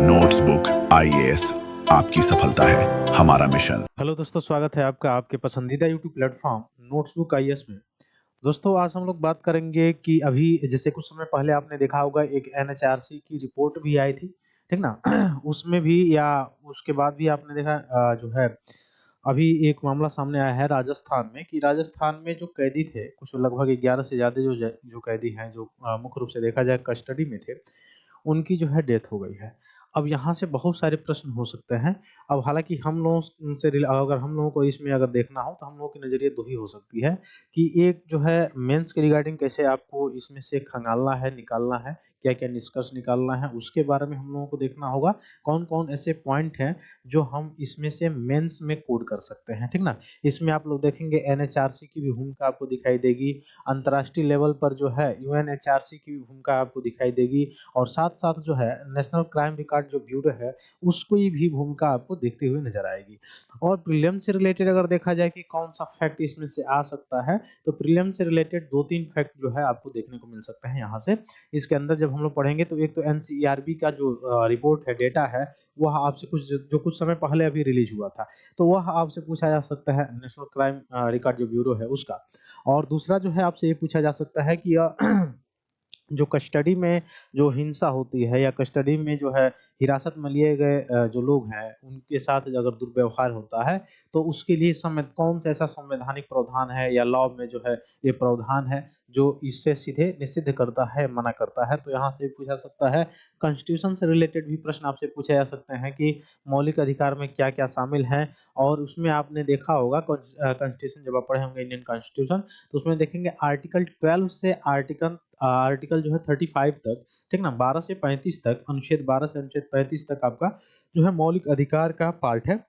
Notebook IAS आपकी सफलता है हमारा मिशन। हेलो दोस्तों, स्वागत है आपका आपके पसंदीदा यूट्यूब प्लेटफॉर्म नोट्सबुक आईएएस में। दोस्तों, आज हम लोग बात करेंगे कि अभी जैसे कुछ समय पहले आपने देखा होगा एक एनएचआरसी की रिपोर्ट भी आई थी, ठीक ना? उसमें भी या उसके बाद भी आपने देखा जो है अभी एक मामला सामने आया है राजस्थान में कि राजस्थान में जो कैदी थे, कुछ लगभग 11 से ज़्यादा जो कैदी हैं जो मुख्य रूप से देखा जाए कस्टडी में थे, उनकी जो है डेथ हो गई है। अब यहाँ से बहुत सारे प्रश्न हो सकते हैं। अब हालाँकि हम लोगों से अगर हम लोगों को इसमें अगर देखना हो तो हम लोगों के नज़रिए 2 ही हो सकती है कि एक जो है मेंस के रिगार्डिंग कैसे आपको इसमें से खंगालना है, निकालना है, क्या-क्या निष्कर्ष निकालना है, उसके बारे में हम लोगों को देखना होगा। कौन-कौन ऐसे पॉइंट हैं जो हम इसमें से मेंस में कोड कर सकते हैं, ठीक ना? इसमें आप लोग देखेंगे एनएचआरसी की भी भूमिका आपको दिखाई देगी, अंतर्राष्ट्रीय लेवल पर जो है यूएनएचआरसी की भी भूमिका आपको दिखाई देगी और साथ-साथ जो है नेशनल क्राइम रिकॉर्ड जो ब्यूरो है, उसकी भी भूमिका आपको दिखती हुई नज़र आएगी। और प्रीलिम से रिलेटेड अगर देखा जाए कि कौन-सा फैक्ट इसमें से आ सकता है, तो प्रीलिम से रिलेटेड 2-3 फैक्ट जो है आपको देखने को मिल सकते हैं यहाँ से। इसके अंदर जब हम लोग पढ़ेंगे तो एक तो एनसीईआरबी का जो रिपोर्ट है, डेटा है, वह आपसे जो कुछ समय पहले अभी रिलीज़ हुआ था, तो वह आपसे पूछा जा सकता है नेशनल क्राइम रिकॉर्ड जो ब्यूरो है उसका। और दूसरा जो है आपसे ये पूछा जा सकता है कि जो कस्टडी में जो हिंसा होती है या कस्टडी में जो है हिरासत में लिए गए जो लोग हैं, उनके साथ अगर दुर्व्यवहार होता है, तो उसके लिए कौन-सा ऐसा संवैधानिक प्रावधान है या लॉ में जो है ये प्रावधान है, जो इससे सीधे निषिद्ध करता है, मना करता है। तो यहाँ से पूछा सकता है, कॉन्स्टिट्यूशन से रिलेटेड भी प्रश्न आपसे पूछे जा सकते हैं कि मौलिक अधिकार में क्या-क्या शामिल हैं और उसमें आपने देखा होगा कॉन्स्टिट्यूशन जब आप पढ़े होंगे इंडियन कॉन्स्टिट्यूशन, तो उसमें देखेंगे आर्टिकल 12 से आर्टिकल जो है 35 तक, ठीक ना? 12 से 35 तक, अनुच्छेद 12 से अनुच्छेद 35 तक आपका जो है मौलिक अधिकार का पार्ट है।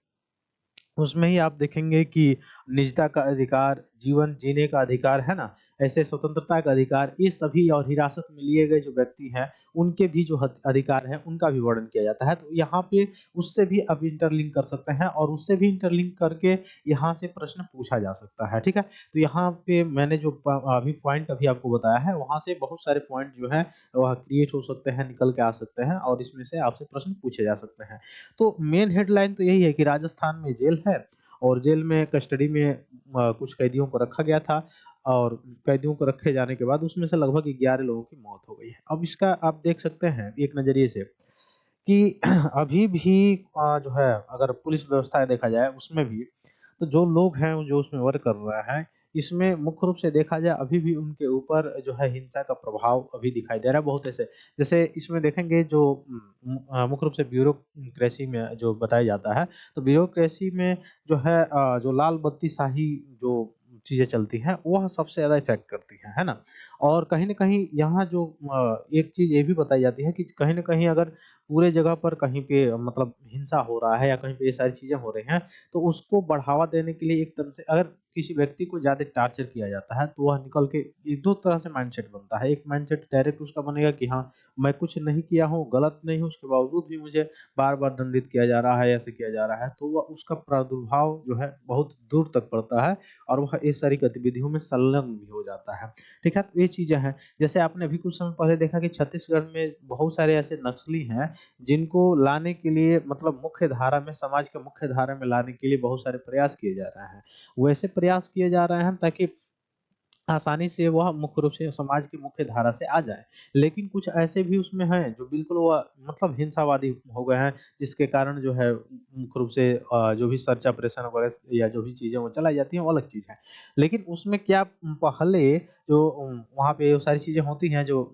उसमें ही आप देखेंगे कि निजता का अधिकार, जीवन जीने का अधिकार, है ना? ऐसे स्वतंत्रता का अधिकार, ये सभी और हिरासत में लिए गए जो व्यक्ति हैं, उनके भी जो हत अधिकार हैं, उनका भी वर्णन किया जाता है। तो यहाँ पे उससे भी आप इंटरलिंक कर सकते हैं और उससे भी इंटरलिंक करके यहाँ से प्रश्न पूछा जा सकता है, ठीक है? तो यहाँ पे मैंने जो अभी पॉइंट अभी आपको बताया है, वहाँ से बहुत सारे पॉइंट जो हैं, वह क्रिएट हो सकते हैं, निकल के आ सकते हैं और इसमें से आपसे प्रश्न पूछे जा सकते हैं। तो मेन हेडलाइन तो यही है कि राजस्थान में जेल है और जेल में कस्टडी में कुछ कैदियों को रखा गया था और कैदियों को रखे जाने के बाद उसमें से लगभग 11 लोगों की मौत हो गई है। अब इसका आप देख सकते हैं एक नज़रिए से कि अभी भी जो है अगर पुलिस व्यवस्था देखा जाए उसमें भी, तो जो लोग हैं जो उसमें वर्क कर रहे हैं, इसमें मुख्य रूप से देखा जाए अभी भी उनके ऊपर जो है हिंसा का प्रभाव अभी दिखाई दे रहा है बहुत ऐसे। जैसे इसमें देखेंगे जो मुख्य रूप से ब्यूरोक्रेसी में जो बताया जाता है, तो ब्यूरोक्रेसी में जो है जो लाल बत्ती शाही जो चीज़ें चलती हैं, वह सबसे ज़्यादा इफ़ेक्ट करती हैं, है ना? और कहीं न कहीं यहाँ जो एक चीज़ ये भी बताई जाती है कि कहीं न कहीं अगर पूरे जगह पर कहीं पे मतलब हिंसा हो रहा है या कहीं पे ये सारी चीज़ें हो रही हैं, तो उसको बढ़ावा देने के लिए एक तरह से अगर किसी व्यक्ति को ज़्यादा टॉर्चर किया जाता है, तो वह निकल के ये 2 तरह से माइंडसेट बनता है। एक माइंडसेट डायरेक्ट उसका बनेगा कि हाँ, मैं कुछ नहीं किया हूँ, गलत नहीं हूँ, उसके बावजूद भी मुझे बार-बार दंडित किया जा रहा है, ऐसे किया जा रहा है, तो वह उसका प्रादुर्भाव जो है बहुत दूर तक पड़ता है और वह इस सारी गतिविधियों में संलग्न भी हो जाता है। ठीक है? तो ये चीज़ें हैं। जैसे आपने अभी कुछ समय पहले देखा कि छत्तीसगढ़ में बहुत सारे ऐसे नक्सली हैं, जिनको लाने के लिए मतलब मुख्य धारा में समाज के मुख्य धारा में लाने के लिए बहुत सारे प्रयास किए जा रहे हैं। वैसे प्रयास किए जा रहे हैं ताकि आसानी से वह मुख्य रूप से समाज की मुख्य धारा से आ जाए। लेकिन कुछ ऐसे भी उसमें हैं जो बिल्कुल वह मतलब हिंसावादी हो गए हैं, जिसके कारण जो है मुख्य रूप से जो भी सर्च ऑपरेशन वगैरह या जो भी चीज़ें वो चलाई जाती हैं वो अलग चीज़ है। लेकिन उसमें क्या पहले जो वहाँ पे वो सारी चीज़ें होती हैं जो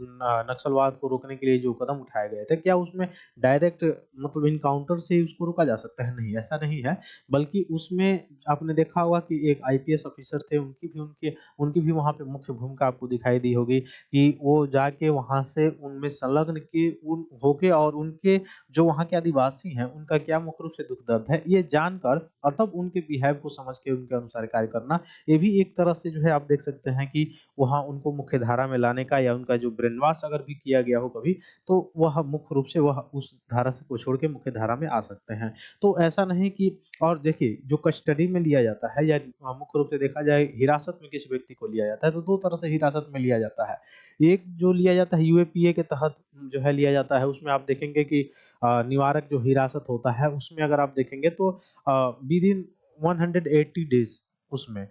नक्सलवाद को रोकने के लिए जो कदम उठाए गए थे, क्या उसमें डायरेक्ट मतलब एनकाउंटर से ही उसको रोका जा सकता है? नहीं, ऐसा नहीं है। बल्कि उसमें आपने देखा होगा कि एक आईपीएस ऑफिसर थे, उनकी भी वहाँ पे मुख्य भूमिका आपको दिखाई दी होगी कि वो जाके वहाँ से उनमें संलग्न के उन होके और उनके जो वहाँ के आदिवासी हैं, उनका क्या मुख्य रूप से दुःख दर्द है, ये जानकर और तब उनके बिहेव को समझ के उनके अनुसार कार्य करना, ये भी एक तरह से जो है आप देख सकते हैं कि वहाँ उनको मुख्य धारा में लाने का या उनका जो ब्रेन वॉश अगर भी किया गया हो कभी, तो वह मुख्य रूप से वह उस धारा से को छोड़ के मुख्य धारा में आ सकते हैं। तो ऐसा नहीं कि और देखिए जो कस्टडी में लिया जाता है या मुख्य रूप से देखा जाए हिरासत में किसी व्यक्ति को लिया जाता है। तो 2 तरह से हिरासत में लिया जाता है। एक जो लिया जाता है यूएपीए के तहत जो है लिया जाता है, उसमें आप देखेंगे कि निवारक जो हिरासत होता है, उसमें अगर आप देखेंगे तो विदिन 180 डेज़ उसमें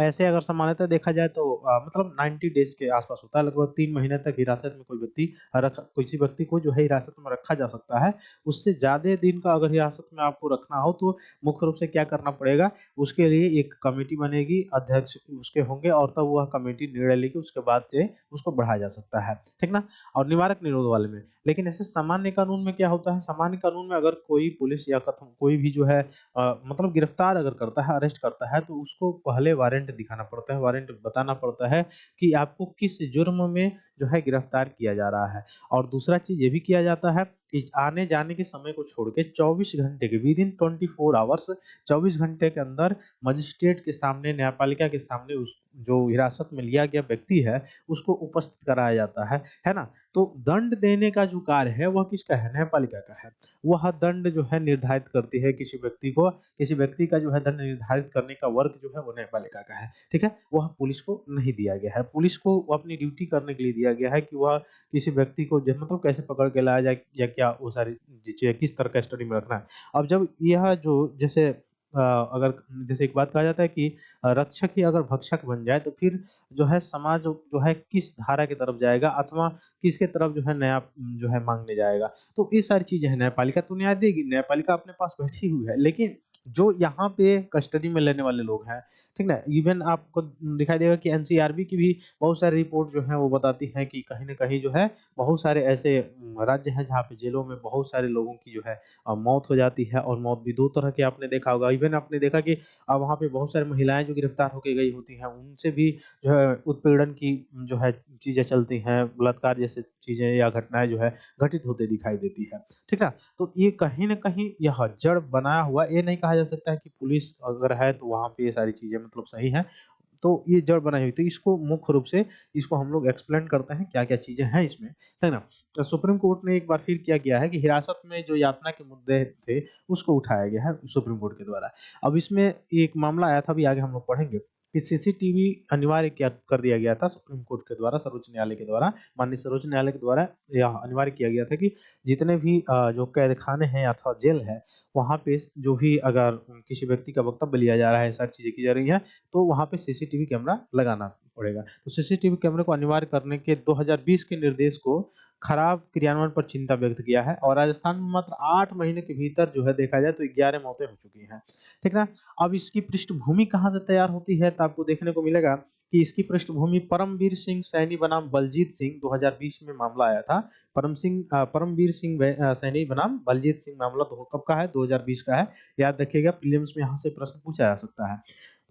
ऐसे अगर सामान्यतः देखा जाए तो मतलब 90 डेज़ के आस-पास होता है, लगभग 3 महीने तक हिरासत में कोई व्यक्ति किसी व्यक्ति को जो है हिरासत में रखा जा सकता है। उससे ज़्यादा दिन का अगर हिरासत में आपको रखना हो तो मुख्य रूप से क्या करना पड़ेगा, उसके लिए एक कमेटी बनेगी, अध्यक्ष उसके होंगे और तब वह कमेटी निर्णय लेगी, उसके बाद से उसको बढ़ाया जा सकता है, ठीक ना? और निवारक निरोध वाले में। लेकिन ऐसे सामान्य कानून में क्या होता है, सामान्य कानून में अगर कोई पुलिस या कथम कोई भी जो है मतलब गिरफ्तार अगर करता है, अरेस्ट करता है, तो उसको पहले वारंट दिखाना पड़ता है, वारंट बताना पड़ता है कि आपको किस जुर्म में जो है गिरफ्तार किया जा रहा है। और दूसरा चीज़ ये भी किया जाता है कि आने-जाने के समय को छोड़ के 24 घंटे के विदिन 24 आवर्स 24 घंटे के अंदर मजिस्ट्रेट के सामने, न्यायपालिका के सामने उस जो हिरासत में लिया गया व्यक्ति है, उसको उपस्थित कराया जाता है ना? तो दंड देने का जो कार्य है, वह किसका है? न्यायपालिका का है। वह दंड जो है निर्धारित करती है किसी व्यक्ति का जो है दंड निर्धारित करने का वर्क जो है वो न्यायपालिका का है, ठीक है? वह पुलिस को नहीं दिया गया है। पुलिस को वो अपनी ड्यूटी करने के लिए दिया गया है कि वह किसी व्यक्ति को जो मतलब कैसे पकड़ के लाया जाए या क्या वो सारी चीज़ें किस तरह कस्टडी में रखना है। अब जब यह जो जैसे अगर जैसे एक बात कहा जाता है कि रक्षक ही अगर भक्षक बन जाए तो फिर जो है समाज जो है किस धारा की तरफ जाएगा अथवा किसके तरफ जो है नया जो है माँगने जाएगा। तो ये सारी चीज़ें हैं, न्यायपालिका तो न्याय देगी, न्यायपालिका अपने पास बैठी हुई है। लेकिन जो यहाँ पे कस्टडी में लेने वाले लोग हैं, ठीक ना? इवन आपको दिखाई देगा कि एनसीआरबी की भी बहुत सारी रिपोर्ट जो है वो बताती हैं कि कहीं न कहीं जो है बहुत सारे ऐसे राज्य हैं जहाँ पे जेलों में बहुत सारे लोगों की जो है मौत हो जाती है और मौत भी 2 तरह की आपने देखा होगा। इवन आपने देखा कि वहाँ पे बहुत सारी महिलाएँ जो गिरफ्तार होके गई होती हैं, उनसे भी जो है उत्पीड़न की जो है चीज़ें चलती हैं, बलात्कार जैसे चीज़ें या घटनाएँ जो है घटित होते दिखाई देती है। ठीक ना? तो ये कहीं न कहीं यह जड़ बनाया हुआ ये नहीं कहा जा सकता है कि पुलिस अगर है तो वहाँ पे ये सारी चीज़ें मतलब सही हैं। तो ये जड़ बनाई हुई थी। इसको मुख्य रूप से इसको हम लोग एक्सप्लेन करते हैं क्या-क्या चीज़ें हैं इसमें, है ना? तो सुप्रीम कोर्ट ने एक बार फिर क्या किया है कि हिरासत में जो यातना के मुद्दे थे, उसको उठाया गया है सुप्रीम कोर्ट के द्वारा। अब इसमें एक मामला आया था अभी आगे हम लोग पढ़ेंगे कि सीसीटीवी अनिवार्य क्या कर दिया गया था सुप्रीम कोर्ट के द्वारा, सर्वोच्च न्यायालय के द्वारा, माननीय सर्वोच्च न्यायालय के द्वारा यह अनिवार्य किया गया था कि जितने भी जो कैदखाने हैं अथवा जेल है, वहाँ पे जो भी अगर किसी व्यक्ति का वक्तव्य लिया जा रहा है, सारी चीज़ें की जा रही हैं, तो वहाँ पे सीसीटीवी कैमरा लगाना पड़ेगा। तो सीसीटीवी कैमरे को अनिवार्य करने के 2020 के निर्देश को खराब क्रियान्वयन पर चिंता व्यक्त किया है और राजस्थान में मात्र 8 महीने के भीतर जो है देखा जाए तो 11 मौतें हो चुकी हैं। ठीक ना? अब इसकी पृष्ठभूमि कहाँ से तैयार होती है तो आपको देखने को मिलेगा कि इसकी पृष्ठभूमि परमवीर सिंह सैनी बनाम बलजीत सिंह 2020 में मामला आया था। परमवीर सिंह सैनी बनाम बलजीत सिंह मामला तो कब का है? 2020 का है। याद रखिएगा प्रीलिम्स में यहाँ से प्रश्न पूछा जा सकता है।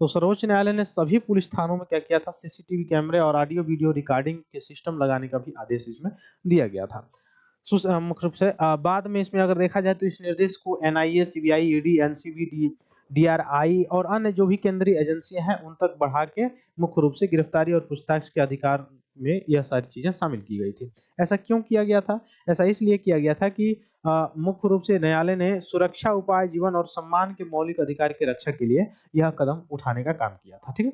तो सर्वोच्च न्यायालय ने सभी पुलिस थानों में क्या किया था सीसीटीवी कैमरे और ऑडियो वीडियो रिकॉर्डिंग के सिस्टम लगाने का भी आदेश इसमें दिया गया था। मुख्य रूप से बाद में इसमें अगर देखा जाए तो इस निर्देश को NIA, CBI, ED, NCB, DRI और अन्य जो भी केंद्रीय एजेंसियां हैं उन तक बढ़ा के मुख्य रूप से गिरफ्तारी और पूछताछ के अधिकार में यह सारी चीजें शामिल की गई थी। ऐसा क्यों किया गया था? ऐसा इसलिए किया गया था कि मुख्य रूप से न्यायालय ने सुरक्षा उपाय, जीवन और सम्मान के मौलिक अधिकार की रक्षा के लिए यह कदम उठाने का काम किया था। ठीक है?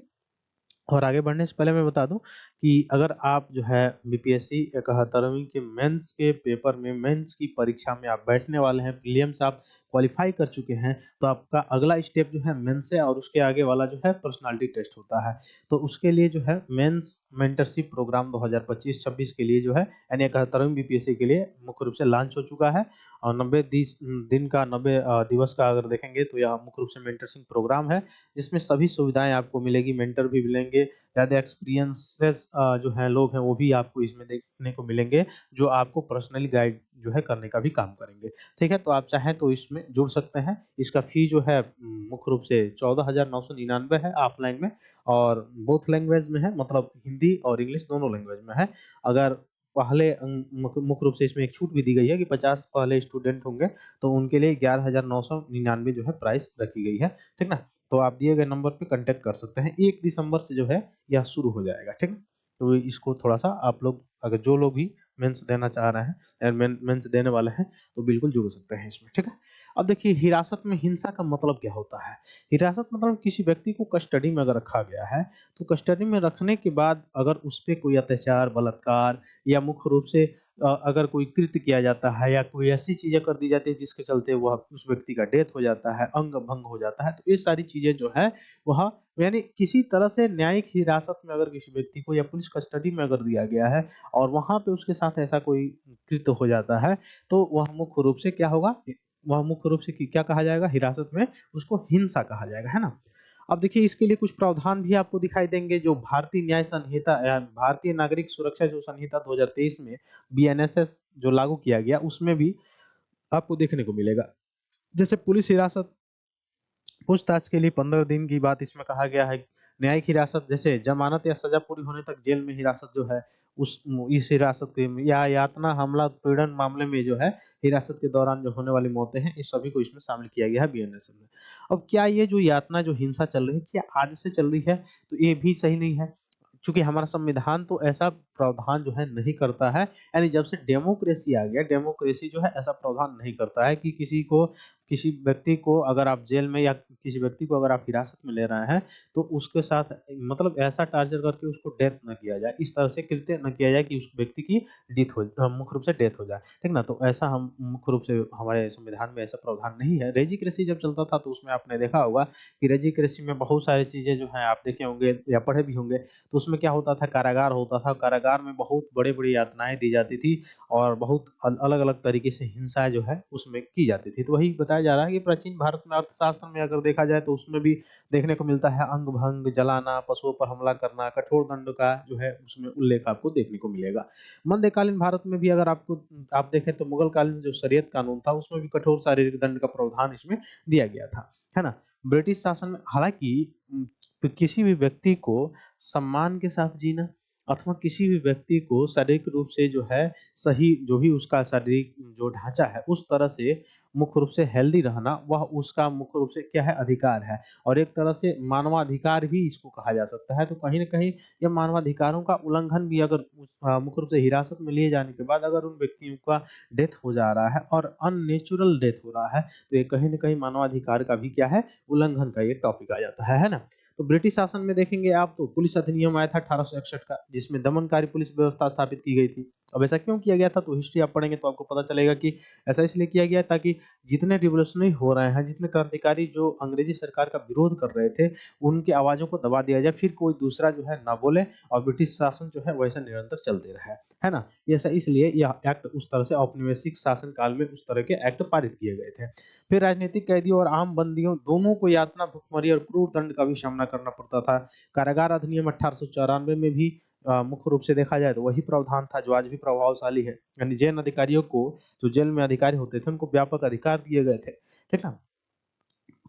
और आगे बढ़ने से पहले मैं बता दूँ कि अगर आप जो है बीपीएससी 71वीं के मेंस के पेपर में मेंस की परीक्षा में आप बैठने वाले हैं, प्रीलिम्स आप क्वालीफाई कर चुके हैं, तो आपका अगला स्टेप जो है मेंस है और उसके आगे वाला जो है पर्सनैलिटी टेस्ट होता है। तो उसके लिए जो है मेंस मेंटरशिप प्रोग्राम 2025-26 के लिए जो है यानी 71वीं बीपीएससी के लिए मुख्य रूप से लॉन्च हो चुका है और 90 दिन का 90 दिवस का अगर देखेंगे तो यह मुख्य रूप से मेंटरशिप प्रोग्राम है। जिसमें सभी सुविधाएँ आपको मिलेगी, मेंटर भी मिलेंगे, ज़्यादा एक्सपीरियंसेस जो हैं लोग हैं वो भी आपको इसमें देखने को मिलेंगे, जो आपको पर्सनली गाइड जो है करने का भी काम करेंगे। ठीक है? तो आप चाहें तो इसमें जुड़ सकते हैं। इसका फ़ी जो है मुख्य रूप से 14,999 है ऑफलाइन में और बोथ लैंग्वेज में है मतलब हिंदी और इंग्लिश दोनों लैंग्वेज में है। अगर पहले मुख्य रूप से इसमें एक छूट भी दी गई है कि 50 पहले स्टूडेंट होंगे, तो उनके लिए 11,999 जो है प्राइस रखी गई है। ठीक ना? तो आप दिए गए नंबर पे कांटेक्ट कर सकते हैं। 1 दिसंबर से जो है यह शुरू हो जाएगा, ठीक है? तो इसको थोड़ा-सा आप लोग अगर जो लोग भी मेंस देना चाह रहे हैं, मेंस देने वाले हैं, तो बिल्कुल जुड़ सकते हैं इसमें, ठीक है। अब देखिए हिरासत में हिंसा का मतलब क्या होता है? हिरासत मतलब किसी व्यक्ति को कस्टडी में अगर रखा गया है, तो कस्टडी में रखने के बाद अगर उस पे कोई अत्याचार, बलात्कार या मुख्य रूप से अगर कोई कृत्य किया जाता है या कोई ऐसी चीज़ें कर दी जाती है जिसके चलते वह उस व्यक्ति का डेथ हो जाता है, अंग भंग हो जाता है, तो ये सारी चीज़ें जो है वह यानी किसी तरह से न्यायिक हिरासत में अगर किसी व्यक्ति को या पुलिस कस्टडी में अगर दिया गया है और वहाँ पे उसके साथ ऐसा कोई कृत्य हो जाता है, तो वह मुख्य रूप से क्या होगा? वह मुख्य रूप से क्या कहा जाएगा? हिरासत में उसको हिंसा कहा जाएगा, है ना? अब देखिए इसके लिए कुछ प्रावधान भी आपको दिखाई देंगे जो भारतीय न्याय संहिता भारतीय नागरिक सुरक्षा जो संहिता 2023 में बीएनएसएस जो लागू किया गया उसमें भी आपको देखने को मिलेगा। जैसे पुलिस हिरासत पूछताछ के लिए 15 दिन की बात इसमें कहा गया है। न्यायिक हिरासत जैसे जमानत या सजा पूरी होने तक जेल में हिरासत जो है इस हिरासत के या यातना, हमला, उत्पीड़न मामले में जो है हिरासत के दौरान जो होने वाली मौतें हैं, इस सभी को इसमें शामिल किया गया है बीएनएसएस में। अब क्या ये जो यातना जो हिंसा चल रही है, क्या आज से चल रही है? तो ये भी सही नहीं है। चूँकि हमारा संविधान तो ऐसा प्रावधान जो है नहीं करता है, यानी जब से डेमोक्रेसी आ गया, डेमोक्रेसी जो है ऐसा प्रावधान नहीं करता है कि किसी व्यक्ति को अगर आप जेल में या किसी व्यक्ति को अगर आप हिरासत में ले रहे हैं, तो उसके साथ मतलब ऐसा टार्चर करके उसको डेथ ना किया जाए, इस तरह से कृत्य ना किया जाए कि उस व्यक्ति की मुख्य रूप से डेथ हो जाए, ठीक ना? तो ऐसा हम मुख्य रूप से हमारे संविधान में ऐसा प्रावधान नहीं है। रेजिक्रेसी जब चलता था, तो उसमें आपने देखा होगा कि रेजिक्रेसी में बहुत सारी चीज़ें जो हैं आप देखे होंगे या पढ़े भी होंगे, तो उसमें क्या होता था, कारागार होता था, कारागार में बहुत बड़ी-बड़ी यातनाएँ दी जाती थी और बहुत अलग-अलग तरीके से हिंसा जो है उसमें की जाती थी। तो वही बताया जा रहा है कि प्राचीन भारत में अर्थशास्त्र में अगर देखा जाए तो उसमें भी देखने को मिलता है अंग-भंग, जलाना, पशुओं पर हमला करना, कठोर दंड का जो है उसमें उल्लेख आपको देखने को मिलेगा। मध्यकालीन भारत में भी अगर आप देखें तो मुगल कालीन जो शरीयत कानून था उसमें भी कठोर शारीरिक दंड का प्रावधान इसमें दिया गया था, है ना? ब्रिटिश शासन में हालाँकि किसी भी व्यक्ति को सम्मान के साथ जीना अथवा किसी भी व्यक्ति को शारीरिक रूप से जो है सही जो भी उसका शारीरिक जो ढांचा है उस तरह से मुख्य रूप से हेल्दी रहना वह उसका मुख्य रूप से क्या है अधिकार है और एक तरह से मानवाधिकार भी इसको कहा जा सकता है। तो कहीं न कहीं ये मानवाधिकारों का उल्लंघन भी अगर मुख्य रूप से हिरासत में लिए जाने के बाद अगर उन व्यक्तियों का डेथ हो जा रहा है और अननेचुरल डेथ हो रहा है, तो ये कहीं न कहीं मानवाधिकार का भी क्या है उल्लंघन का ये टॉपिक आ जाता है ना? तो ब्रिटिश शासन में देखेंगे आप तो पुलिस अधिनियम आया था 1861 का जिसमें दमनकारी पुलिस व्यवस्था स्थापित की गई थी। अब ऐसा क्यों किया गया था? तो हिस्ट्री आप पढ़ेंगे तो आपको पता चलेगा कि ऐसा इसलिए किया गया ताकि जितने रिवॉल्यूशनरी हो रहे हैं, जितने क्रांतिकारी जो अंग्रेजी सरकार का विरोध कर रहे थे, उनकी आवाज़ों को दबा दिया जाए, फिर कोई दूसरा जो है ना बोले और ब्रिटिश शासन जो है वैसा निरंतर चलते रहे, है ना? ये ऐसा इसलिए यह एक्ट उस तरह से औपनिवेशिक शासन काल में उस तरह के एक्ट पारित किए गए थे। फिर राजनीतिक कैदियों और आम बंदियों दोनों को यातना, भुखमरी और क्रूर दंड का भी सामना करना पड़ता था। कारागार अधिनियम 1894 में भी मुख्य रूप से देखा जाए तो वही प्रावधान था जो आज भी प्रभावशाली है। यानी जेल अधिकारियों को जो जेल में अधिकारी होते थे उनको व्यापक अधिकार दिए गए थे। ठीक ना?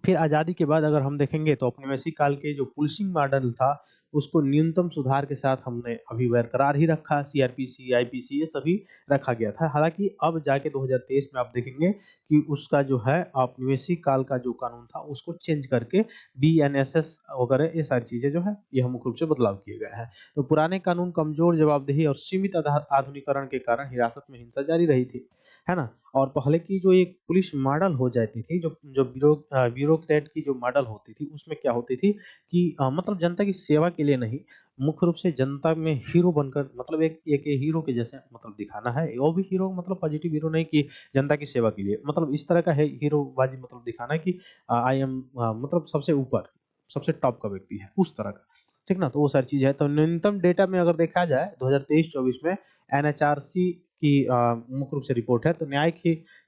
फिर आज़ादी के बाद अगर हम देखेंगे तो औपनिवेशिक काल के जो पुलिसिंग मॉडल था, उसको न्यूनतम सुधार के साथ हमने अभी बरकरार ही रखा। सीआरपीसी, आईपीसी ये सभी रखा गया था। हालाँकि अब जाके 2023 में आप देखेंगे कि उसका जो है औपनिवेशिक काल का जो कानून था, उसको चेंज करके बीएनएसएस वगैरह ये सारी चीज़ें जो है, ये मुख्य रूप से बदलाव किए गए हैं। तो पुराने कानून कमज़ोर जवाबदेही और सीमित आधुनिकीकरण के कारण हिरासत में हिंसा जारी रही थी, है ना? और पहले की जो एक पुलिस मॉडल हो जाती थी, जो जो ब्यूरोक्रेट की जो मॉडल होती थी, उसमें क्या होती थी कि मतलब जनता की सेवा के लिए नहीं, मुख्य रूप से जनता में हीरो बनकर मतलब एक एक हीरो के जैसे मतलब दिखाना है। वो भी हीरो मतलब पॉजिटिव हीरो नहीं कि जनता की सेवा के लिए, मतलब इस तरह का है हीरोबाज़ी मतलब दिखाना है कि आई एम मतलब सबसे ऊपर, सबसे टॉप का व्यक्ति है, उस तरह का। ठीक ना? तो वो सारी चीज़ है। तो न्यूनतम डेटा में अगर देखा जाए 2023-24 में एनएचआरसी की मुख्य रूप से रिपोर्ट है, तो न्यायिक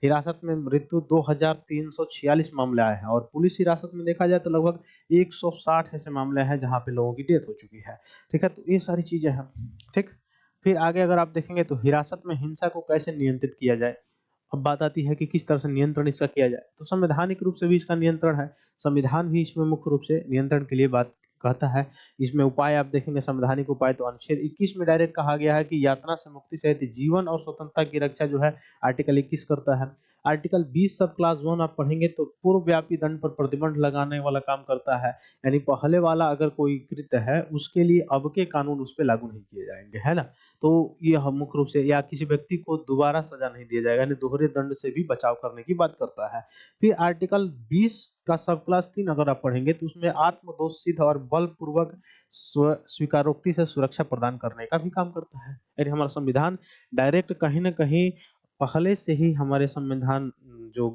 हिरासत में मृत्यु 2346 मामले आए हैं और पुलिस हिरासत में देखा जाए तो लगभग 160 ऐसे मामले हैं जहाँ पे लोगों की डेथ हो चुकी है। ठीक है? तो ये सारी चीज़ें हैं। ठीक? फिर आगे अगर आप देखेंगे तो हिरासत में हिंसा को कैसे नियंत्रित किया जाए? अब बात आती है कि किस तरह से नियंत्रण इसका किया जाए। तो संवैधानिक रूप से भी इसका नियंत्रण है। संविधान भी इसमें मुख्य रूप से नियंत्रण के लिए बात कहता है। इसमें उपाय आप देखेंगे संवैधानिक उपाय तो अनुच्छेद 21 में डायरेक्ट कहा गया है कि यातना से मुक्ति सहित जीवन और स्वतंत्रता की रक्षा जो है आर्टिकल 21 करता है। आर्टिकल 20 सब क्लास 1 आप पढ़ेंगे तो पूर्वव्यापी दंड पर प्रतिबंध लगाने वाला काम करता है। यानी पहले वाला अगर कोई कृत्य है, उसके लिए अब के कानून उस पे लागू नहीं किए जाएँगे, है ना? तो ये ह मुख्य रूप से या किसी व्यक्ति को दोबारा सज़ा नहीं दिया जाएगा, यानी दोहरे दंड से भी बचाव करने की बात करता है। फिर आर्टिकल 20 का सब क्लास 3 अगर आप पढ़ेंगे तो उसमें आत्मदोष सिद्ध और बलपूर्वक स्वीकारोक्ति से सुरक्षा प्रदान करने का भी काम करता है। यानी हमारा संविधान डायरेक्ट कहीं न कहीं पहले से ही हमारे संविधान जो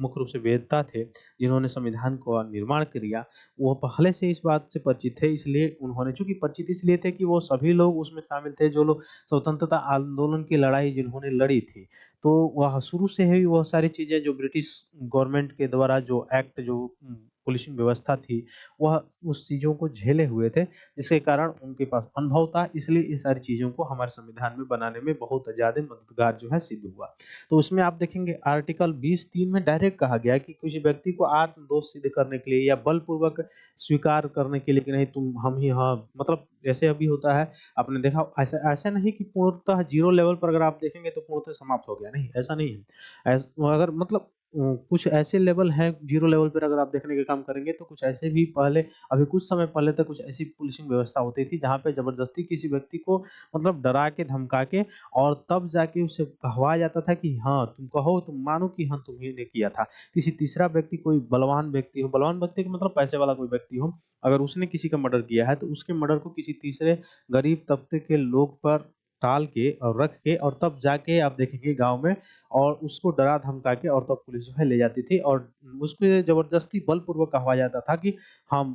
मुख्य रूप से वेदता थे, जिन्होंने संविधान का निर्माण किया, वो पहले से इस बात से परिचित थे, इसलिए उन्होंने चूँकि परिचित इसलिए थे कि वो सभी लोग उसमें शामिल थे जो लोग स्वतंत्रता आंदोलन की लड़ाई जिन्होंने लड़ी थी। तो वह शुरू से ही वह सारी चीज़ें जो ब्रिटिश गवर्नमेंट के द्वारा जो एक्ट जो पुलिसिंग व्यवस्था थी, वह उस चीज़ों को झेले हुए थे, जिसके कारण उनके पास अनुभव था, इसलिए ये सारी चीज़ों को हमारे संविधान में बनाने में बहुत ज़्यादा मददगार जो है सिद्ध हुआ। तो उसमें आप देखेंगे आर्टिकल 20(3) में डायरेक्ट कहा गया है कि किसी व्यक्ति को आत्मदोष सिद्ध करने के लिए या बलपूर्वक स्वीकार करने के लिए कि नहीं तुम हम ही हाँ मतलब ऐसे अभी होता है, आपने देखा ऐसा ऐसा नहीं कि पूर्णतः 0 लेवल पर अगर आप देखेंगे तो पूर्णतः समाप्त हो गया, नहीं, ऐसा नहीं है। अगर मतलब कुछ ऐसे लेवल हैं 0 लेवल पर अगर आप देखने का काम करेंगे तो कुछ ऐसे भी पहले अभी कुछ समय पहले तक कुछ ऐसी पुलिसिंग व्यवस्था होती थी जहाँ पे ज़बरदस्ती किसी व्यक्ति को मतलब डरा के, धमका के और तब जाके उसे कहवाया जाता था कि हाँ, तुम कहो, तुम मानो कि हाँ, तुम्ही ने किया था। किसी तीसरा व्यक्ति कोई बलवान व्यक्ति हो, बलवान व्यक्ति का मतलब पैसे वाला कोई व्यक्ति हो, अगर उसने किसी का मर्डर किया है तो उसके मर्डर को किसी तीसरे गरीब तबके के लोग पर टाल के और रख के और तब जाके आप देखेंगे गाँव में और उसको डरा धमका के और तब पुलिस जो है ले जाती थी और उसपे ज़बरदस्ती बलपूर्वक कहवाया जाता था कि हम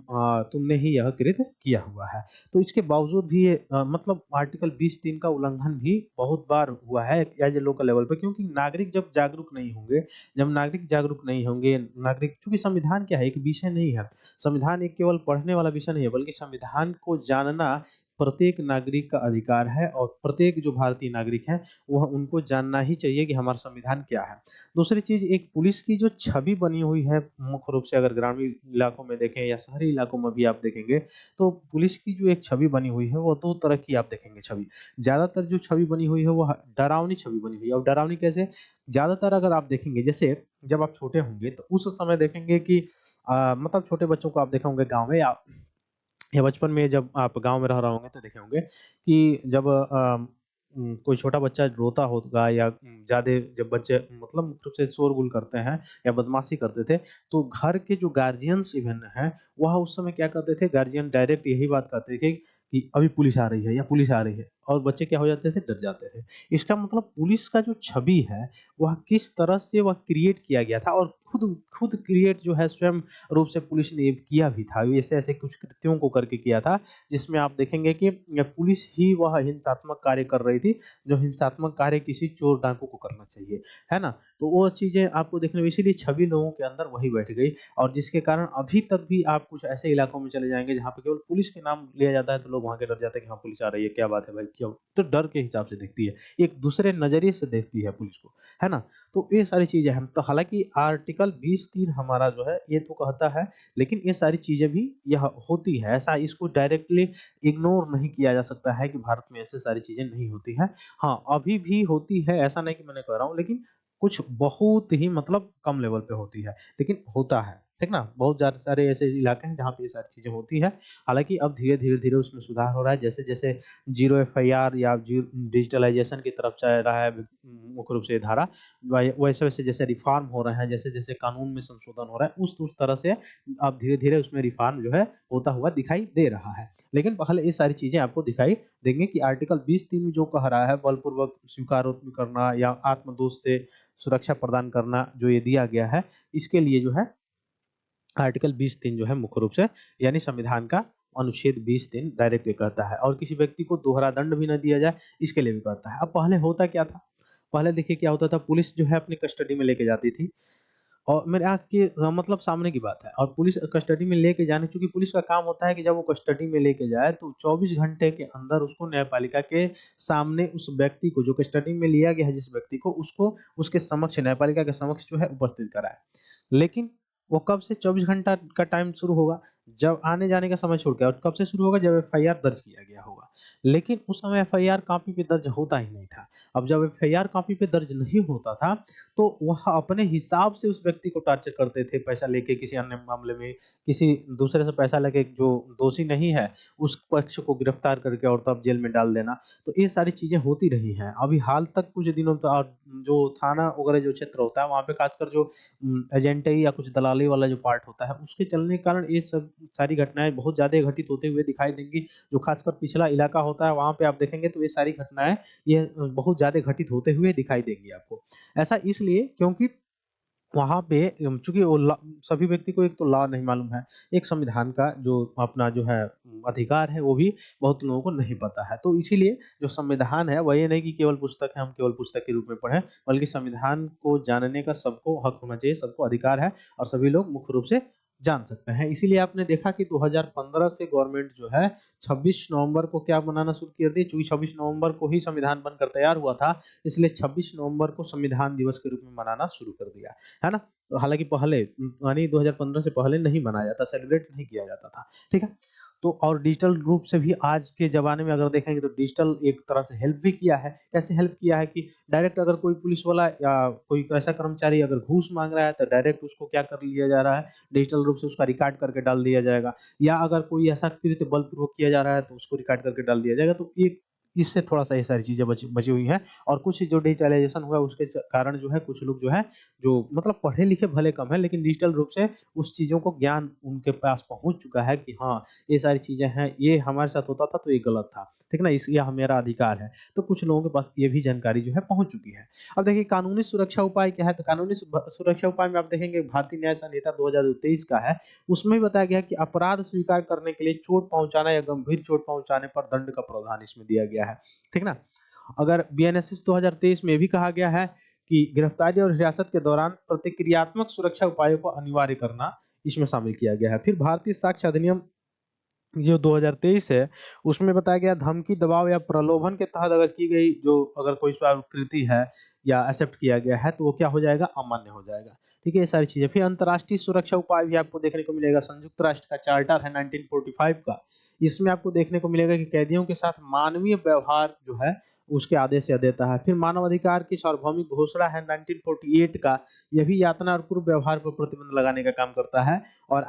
तुमने ही यह कृत्य किया हुआ है। तो इसके बावजूद भी ये मतलब आर्टिकल 20(3) का उल्लंघन भी बहुत बार हुआ है एज़ ए लोकल लेवल पे क्योंकि नागरिक जब जागरूक नहीं होंगे, जब नागरिक जागरूक नहीं होंगे, नागरिक चूँकि संविधान क्या है, एक विषय नहीं है। संविधान एक केवल पढ़ने वाला विषय नहीं है, बल्कि संविधान को जानना प्रत्येक नागरिक का अधिकार है और प्रत्येक जो भारतीय नागरिक हैं, वह उनको जानना ही चाहिए कि हमारा संविधान क्या है। दूसरी चीज़ एक पुलिस की जो छवि बनी हुई है, मुख्य रूप से अगर ग्रामीण इलाकों में देखें या शहरी इलाकों में भी आप देखेंगे, तो पुलिस की जो एक छवि बनी हुई है, वो 2 तरह की आप देखेंगे छवि। ज़्यादातर जो छवि बनी हुई है, वो डरावनी छवि बनी हुई है। अब डरावनी कैसे? ज़्यादातर अगर आप देखेंगे, जैसे जब आप छोटे होंगे, तो उस समय देखेंगे कि मतलब छोटे बच्चों को आप देखे होंगे गाँव में या बचपन में जब आप गाँव में रह रहे होंगे तो देखे होंगे कि जब कोई छोटा बच्चा रोता होगा या ज़्यादा जब बच्चे मतलब मुख्य रूप से शोरगुल करते हैं या बदमाशी करते थे, तो घर के जो गार्जियंस इवन हैं, वह उस समय क्या करते थे गार्जियन डायरेक्ट यही बात कहते थे कि अभी पुलिस आ रही है या पुलिस आ रही है और बच्चे क्या हो जाते थे, डर जाते थे। इसका मतलब पुलिस का जो छवि है, वह किस तरह से वह क्रिएट किया गया था और खुद खुद क्रिएट जो है स्वयं रूप से पुलिस ने ये किया भी था। ऐसे-ऐसे कुछ कृत्यों को करके किया था, जिसमें आप देखेंगे कि पुलिस ही वह हिंसात्मक कार्य कर रही थी, जो हिंसात्मक कार्य किसी चोर डाकू को करना चाहिए, है ना? तो वो चीज़ें आपको देखने में इसीलिए छवि लोगों के अंदर वही बैठ गई और जिसके कारण अभी तक भी आप कुछ ऐसे इलाकों में चले जाएँगे जहाँ पे केवल पुलिस के नाम लिया जाता है, तो लोग वहाँ के डर जाते हैं कि हाँ, पुलिस आ रही है, क्या बात है भाई, क्यों? तो डर के हिसाब से देखती है, एक दूसरे नज़रिए से देखती है पुलिस को, है ना? तो ये सारी चीज़ें हैं। तो हालाँकि आर्टिकल 20(3) हमारा जो है ये तो कहता है, लेकिन ये सारी चीज़ें भी यह होती है। ऐसा इसको डायरेक्टली इग्नोर नहीं किया जा सकता है कि भारत में ऐसी सारी चीज़ें नहीं होती हैं। हाँ, अभी भी होती है, ऐसा नहीं कि मैं नहीं कह रहा हूँ, लेकिन कुछ बहुत ही मतलब कम लेवल पे होती है, लेकिन होता है। ठीक ना? बहुत ज़्यादा सारे ऐसे इलाके हैं जहाँ पे ये सारी चीज़ें होती हैं। हालाँकि अब धीरे-धीरे उसमें सुधार हो रहा है। जैसे-जैसे ज़ीरो एफआईआर या डिजिटलाइज़ेशन की तरफ चल रहा है मुख्य रूप से ये धारा, वैसे-वैसे जैसे रिफ़ॉर्म हो रहे हैं, जैसे-जैसे कानून में संशोधन हो रहा है, उस तरह से अब धीरे-धीरे उसमें रिफ़ॉर्म जो है होता हुआ दिखाई दे रहा है। लेकिन पहले ये सारी चीज़ें आपको दिखाई देंगे कि आर्टिकल 20(3) जो कह रहा है बलपूर्वक स्वीकारोक्ति करना या आत्मदोष से सुरक्षा प्रदान करना जो ये दिया गया है, इसके लिए जो है आर्टिकल 20(3) जो है मुख्य रूप से यानी संविधान का अनुच्छेद 20(3) डायरेक्ट ये कहता है और किसी व्यक्ति को दोहरा दंड भी ना दिया जाए, इसके लिए भी कहता है। अब पहले होता क्या था? पहले देखिए क्या होता था पुलिस जो है अपनी कस्टडी में लेके जाती थी और मेरे आँख के मतलब सामने की बात है और पुलिस कस्टडी में लेके जाने चूँकि पुलिस का काम होता है कि जब वो कस्टडी में लेके जाए तो 24 घंटे के अंदर उसको न्यायपालिका के सामने उस व्यक्ति को जो कस्टडी में लिया गया है जिस व्यक्ति को उसको उसके समक्ष न्यायपालिका के समक्ष जो है उपस्थित कराए। लेकिन वो कब से 24 घंटा का टाइम शुरू होगा, जब आने-जाने का समय छोड़ के और कब से शुरू होगा जब एफआईआर दर्ज किया गया होगा। लेकिन उस समय एफआईआर कॉपी पे दर्ज होता ही नहीं था। अब जब एफआईआर कॉपी पे दर्ज नहीं होता था, तो वह अपने हिसाब से उस व्यक्ति को टॉर्चर करते थे, पैसा लेके किसी अन्य मामले में, किसी दूसरे से पैसा लेके जो दोषी नहीं है, उस पक्ष को गिरफ्तार करके और तब जेल में डाल देना। तो ये सारी चीज़ें होती रही हैं। अभी हाल तक कुछ दिनों तक जो थाना वगैरह जो क्षेत्र होता है, वहाँ पे खासकर जो एजेंटई या कुछ दलाली वाला जो पार्ट होता है, उसके चलने के कारण ये सब सारी घटनाएँ बहुत ज़्यादा घटित होते हुए दिखाई देंगी। जो खासकर पिछड़ा इलाका होता है, वहाँ पे आप देखेंगे तो ये सारी घटनाएँ ये बहुत ज़्यादा घटित होते हुए दिखाई देंगी आपको। ऐसा इसलिए क्योंकि वहाँ पे चूँकि वो लॉ सभी व्यक्ति को एक तो लॉ नहीं मालूम है, एक संविधान का जो अपना जो है अधिकार है, वो भी बहुत लोगों को नहीं पता है। तो इसीलिए जो संविधान है, वह ये नहीं कि केवल पुस्तक है, हम केवल पुस्तक के रूप में पढ़ें, बल्कि संविधान को जानने का सबको हक होना चाहिए, सबको अधिकार है और सभी लोग मुख्य रूप से जान सकते हैं। इसीलिए आपने देखा कि 2015 से गवर्नमेंट जो है 26 नवंबर को क्या मनाना शुरू कर दी, चूँकि 26 नवंबर को ही संविधान बनकर तैयार हुआ था, इसलिए 26 नवंबर को संविधान दिवस के रूप में मनाना शुरू कर दिया, है ना? तो हालाँकि पहले यानी 2015 से पहले नहीं मनाया जाता, सेलिब्रेट नहीं किया जाता था, ठीक है? तो और डिजिटल रूप से भी आज के ज़माने में अगर देखेंगे तो डिजिटल एक तरह से हेल्प भी किया है। कैसे हेल्प किया है कि डायरेक्ट अगर कोई पुलिस वाला या कोई ऐसा कर्मचारी अगर घूस माँग रहा है, तो डायरेक्ट उसको क्या कर लिया जा रहा है, डिजिटल रूप से उसका रिकॉर्ड करके डाल दिया जाएगा। या अगर कोई ऐसा कृत्य बलपूर्वक किया जा रहा है, तो उसको रिकॉर्ड करके डाल दिया जाएगा। तो एक इससे थोड़ा-सा ये सारी चीज़ें बची बची हुई हैं और कुछ जो डिजिटलाइज़ेशन हुआ उसके कारण जो है कुछ लोग जो है जो मतलब पढ़े-लिखे भले कम हैं लेकिन डिजिटल रूप से उस चीज़ों को ज्ञान उनके पास पहुँच चुका है कि हाँ, ये सारी चीज़ें हैं, ये हमारे साथ होता था तो ये गलत था। ठीक ना? इस ये मेरा अधिकार है। तो कुछ लोगों के पास ये भी जानकारी जो है पहुँच चुकी है। अब देखिए कानूनी सुरक्षा उपाय क्या है? तो कानूनी सुरक्षा उपाय में आप देखेंगे भारतीय न्याय संहिता 2023 का है। उसमें बताया गया है कि अपराध स्वीकार करने के लिए चोट पहुँचाना या गंभीर चोट पहुँचाने पर दंड का प्रावधान इसमें दिया गया है। ठीक ना? अगर बीएनएसएस 2023 में भी कहा गया है कि गिरफ्तारी और हिरासत के दौरान प्रतिक्रियात्मक सुरक्षा उपायों को अनिवार्य करना इसमें शामिल किया गया है। फिर भारतीय साक्ष्य अधिनियम जो 2023 है, उसमें बताया गया धमकी, दबाव या प्रलोभन के तहत अगर की गई जो अगर कोई स्वीकृति है या एक्सेप्ट किया गया है, तो वो क्या हो जाएगा? अमान्य हो जाएगा। ठीक है? ये सारी चीज़ें। फिर अंतर्राष्ट्रीय सुरक्षा उपाय भी आपको देखने को मिलेगा। संयुक्त राष्ट्र का चार्टर है 1945 का, इसमें आपको देखने को मिलेगा कि कैदियों के साथ मानवीय व्यवहार जो है, उसके आदेश यह देता है। फिर मानवाधिकार की सार्वभौमिक घोषणा है 1948 का, यह भी यातना और पूर्व व्यवहार पर प्रतिबंध लगाने का काम करता है। और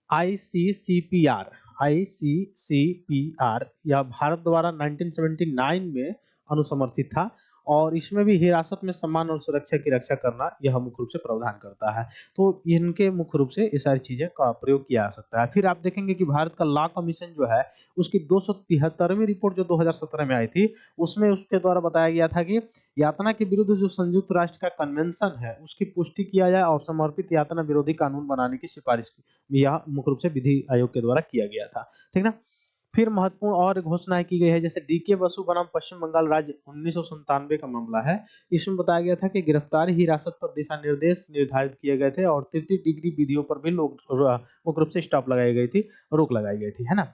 आईसीसीपीआर आईसीसीपीआर यह भारत द्वारा 1979 में अनुसमर्थित था और इसमें भी हिरासत में सम्मान और सुरक्षा की रक्षा करना यह मुख्य रूप से प्रावधान करता है। तो इनके मुख्य रूप से ये सारी चीजें का प्रयोग किया जा सकता है। फिर आप देखेंगे कि भारत का लॉ कमीशन जो है उसकी 273वीं रिपोर्ट जो 2017 में आई थी, उसमें उसके द्वारा बताया गया था कि यातना के विरुद्ध जो संयुक्त राष्ट्र का कन्वेंशन है उसकी पुष्टि किया जाए और समर्पित यातना विरोधी कानून बनाने की सिफारिश यह मुख्य रूप से विधि आयोग के द्वारा किया गया था। ठीक ना? फिर महत्वपूर्ण और घोषणाएँ की गई है जैसे डीके बसु बनाम पश्चिम बंगाल राज्य 1997 का मामला है। इसमें बताया गया था कि गिरफ्तारी हिरासत पर दिशा निर्देश निर्धारित किए गए थे और तृतीय डिग्री विधियों पर भी लोग मुख्य रूप से स्टॉप लगाई गई थी, रोक लगाई गई थी, है ना?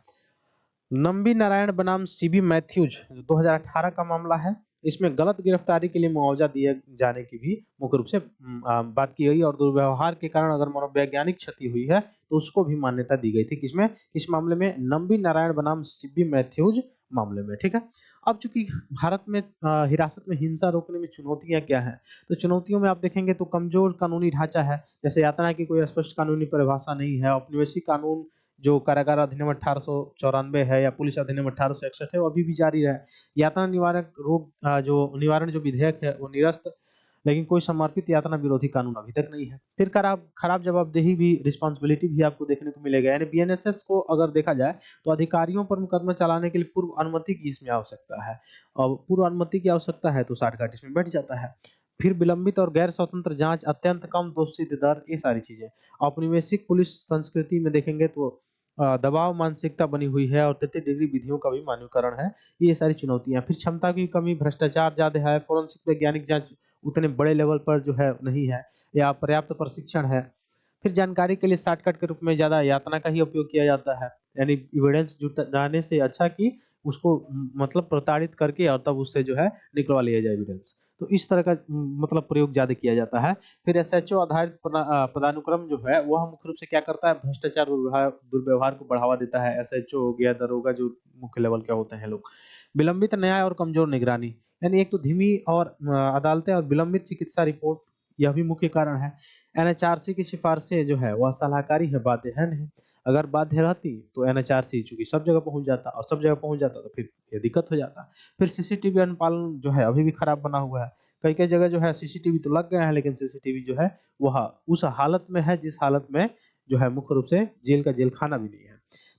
नंबी नारायण बनाम सीबी मैथ्यूज 2018 का मामला है। इसमें गलत गिरफ्तारी के लिए मुआवजा दिए जाने की भी मुख्य रूप से बात की गई और दुर्व्यवहार के कारण अगर मनोवैज्ञानिक क्षति हुई है तो उसको भी मान्यता दी गई थी। किसमें? इस मामले में नंबी नारायण बनाम सीबी मैथ्यूज मामले में, ठीक है? अब चूंकि भारत में हिरासत में हिंसा रोकने में चुनौतियां क्या हैं? तो चुनौतियों में आप देखेंगे तो कमजोर कानूनी ढांचा है, जैसे यातना की कोई स्पष्ट कानूनी परिभाषा नहीं है, औपनिवेशिक कानून जो कारागार अधिनियम 1894 है या पुलिस अधिनियम 1861 है वो अभी भी जारी है। यातना निवारक जो निवारण जो विधेयक है वो निरस्त, लेकिन कोई समर्पित यातना विरोधी कानून अभी तक नहीं है। फिर खराब खराब जवाबदेही भी रिस्पॉन्सिबिलिटी भी आपको देखने को मिलेगा। यानी बीएनएसएस को अगर देखा जाए तो अधिकारियों पर मुकदमा चलाने के लिए पूर्व अनुमति की इसमें आवश्यकता है और पूर्व अनुमति की आवश्यकता है तो 60 घाट इसमें बैठ जाता है। फिर विलंबित और गैर स्वतंत्र जांच, अत्यंत कम दोषसिद्ध दर, ये सारी चीजें। औपनिवेशिक पुलिस संस्कृति में देखेंगे तो दबाव मानसिकता बनी हुई है और तृतीय डिग्री विधियों का भी मानकीकरण है। ये सारी चुनौतियां। फिर क्षमता की कमी, भ्रष्टाचार ज्यादा है, फोरेंसिक वैज्ञानिक जांच उतने बड़े लेवल पर जो है नहीं है या पर्याप्त प्रशिक्षण है। फिर जानकारी के लिए शॉर्टकट के रूप में ज़्यादा यातना का ही उपयोग किया जाता है। यानी एविडेंस जुटाने से अच्छा कि उसको मतलब प्रताड़ित करके और तब उससे जो है निकलवा लिया जाए एविडेंस। तो इस तरह का मतलब प्रयोग ज़्यादा किया जाता है। फिर एसएचओ आधारित पदानुक्रम जो है वह मुख्य रूप से क्या करता है, भ्रष्टाचार दुर्व्यवहार को बढ़ावा देता है। एसएचओ हो गया, दरोगा जो मुख्य लेवल के होते हैं लोग। विलंबित न्याय और कमजोर निगरानी, यानी एक तो धीमी और अदालतें और विलंबित चिकित्सा रिपोर्ट, यह भी मुख्य कारण है। एनएचआरसी की सिफारिशें जो है वह सलाहकारी है, बाध्य है नहीं। अगर बाध्य रहती तो एनएचआरसी चूंकि सब जगह पहुंच जाता, और सब जगह पहुंच जाता तो फिर ये दिक्कत हो जाता। फिर सीसीटीवी अनुपालन जो है अभी भी खराब बना हुआ है। कई कई जगह जो है सीसीटीवी तो लग गए हैं, लेकिन सीसीटीवी जो है वह उस हालत में है जिस हालत में जो है मुख्य रूप से जेल का जेल खाना भी नहीं है।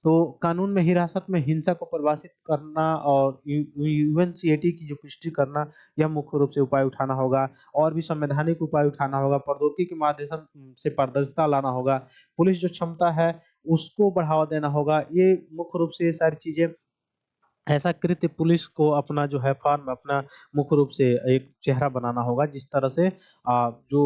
तो कानून में हिरासत में हिंसा को परिभाषित करना और यूएनसीएटी की जो पुष्टि करना, यह मुख्य रूप से उपाय उठाना होगा। और भी संवैधानिक उपाय उठाना होगा, प्रौद्योगिकी के माध्यम से पारदर्शिता लाना होगा, पुलिस जो क्षमता है उसको बढ़ावा देना होगा। ये मुख्य रूप से ये सारी चीजें, ऐसा कृत्य पुलिस को अपना जो है फॉर्म, अपना मुख्य रूप से एक चेहरा बनाना होगा, जिस तरह से जो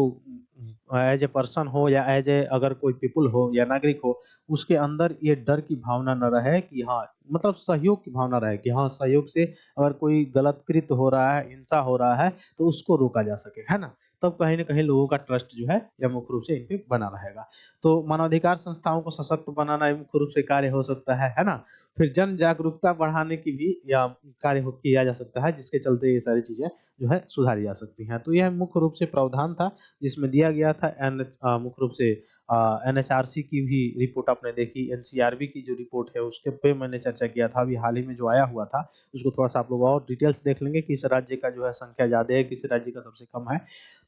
एज ए पर्सन हो या एज ए अगर कोई पीपल हो या नागरिक हो, उसके अंदर ये डर की भावना न रहे कि हाँ, मतलब सहयोग की भावना रहे कि हाँ, सहयोग से अगर कोई गलत कृत्य हो रहा है, हिंसा हो रहा है, तो उसको रोका जा सके, है ना? तब कहीं न कहीं लोगों का ट्रस्ट जो है या मुख्य रूप से इन पे बना रहेगा। तो मानवाधिकार संस्थाओं को सशक्त बनाना ये मुख्य रूप से कार्य हो सकता है ना? फिर जन जागरूकता बढ़ाने की भी या कार्य हो किया जा सकता है, जिसके चलते ये सारी चीज़ें जो है सुधारी जा सकती हैं। तो यह मुख्य रूप से प्रावधान था जिसमें दिया गया था। मुख्य रूप से एनएचआरसी की भी रिपोर्ट आपने देखी, एनसीआरबी की जो रिपोर्ट है उसके पे मैंने चर्चा किया था अभी हाल ही में जो आया हुआ था, उसको थोड़ा-सा आप लोग और डिटेल्स देख लेंगे, किस राज्य का जो है संख्या ज़्यादा है, किस राज्य का सबसे कम है।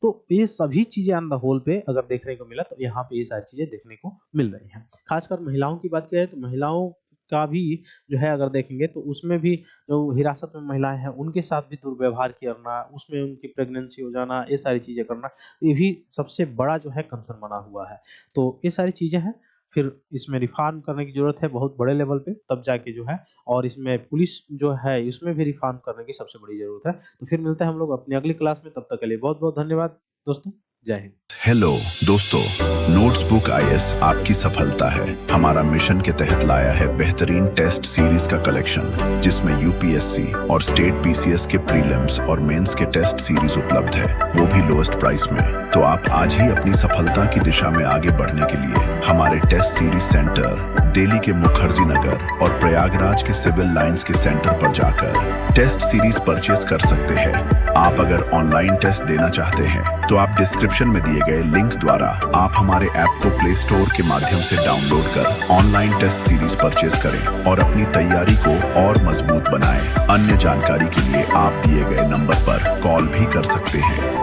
तो ये सभी चीज़ें ऑन द होल पे अगर देखने को मिला तो यहाँ पे ये सारी चीज़ें देखने को मिल रही हैं। खासकर महिलाओं की बात करें तो महिलाओं का भी जो है अगर देखेंगे तो उसमें भी जो हिरासत में महिलाएँ हैं उनके साथ भी दुर्व्यवहार करना, उसमें उनकी प्रेगनेंसी हो जाना, ये सारी चीज़ें करना, ये भी सबसे बड़ा जो है कंसर्न बना हुआ है। तो ये सारी चीज़ें हैं, फिर इसमें रिफ़ॉर्म करने की ज़रूरत है बहुत बड़े लेवल पे, तब जाके जो है, और इसमें पुलिस जो है इसमें भी रिफ़ॉर्म करने की सबसे बड़ी ज़रूरत है। तो फिर मिलते हैं हम लोग अपनी अगली क्लास में, तब तक के लिए बहुत-बहुत धन्यवाद दोस्तों। जय हिंद। हेलो दोस्तों, नोट्सबुक आईएएस आपकी सफलता है हमारा मिशन के तहत लाया है बेहतरीन टेस्ट सीरीज का कलेक्शन, जिसमें यूपीएससी और स्टेट पीसीएस के प्रीलिम्स और मेंस के टेस्ट सीरीज उपलब्ध है, वो भी लोएस्ट प्राइस में। तो आप आज ही अपनी सफलता की दिशा में आगे बढ़ने के लिए हमारे टेस्ट सीरीज सेंटर दिल्ली के मुखर्जी नगर और प्रयागराज के सिविल लाइंस के सेंटर पर जाकर टेस्ट सीरीज परचेस कर सकते हैं। आप अगर ऑनलाइन टेस्ट देना चाहते हैं तो आप डिस्क्रिप्शन में दिए गए लिंक द्वारा आप हमारे ऐप को प्ले स्टोर के माध्यम से डाउनलोड कर ऑनलाइन टेस्ट सीरीज परचेस करें और अपनी तैयारी को और मजबूत बनाएं। अन्य जानकारी के लिए आप दिए गए नंबर पर कॉल भी कर सकते हैं।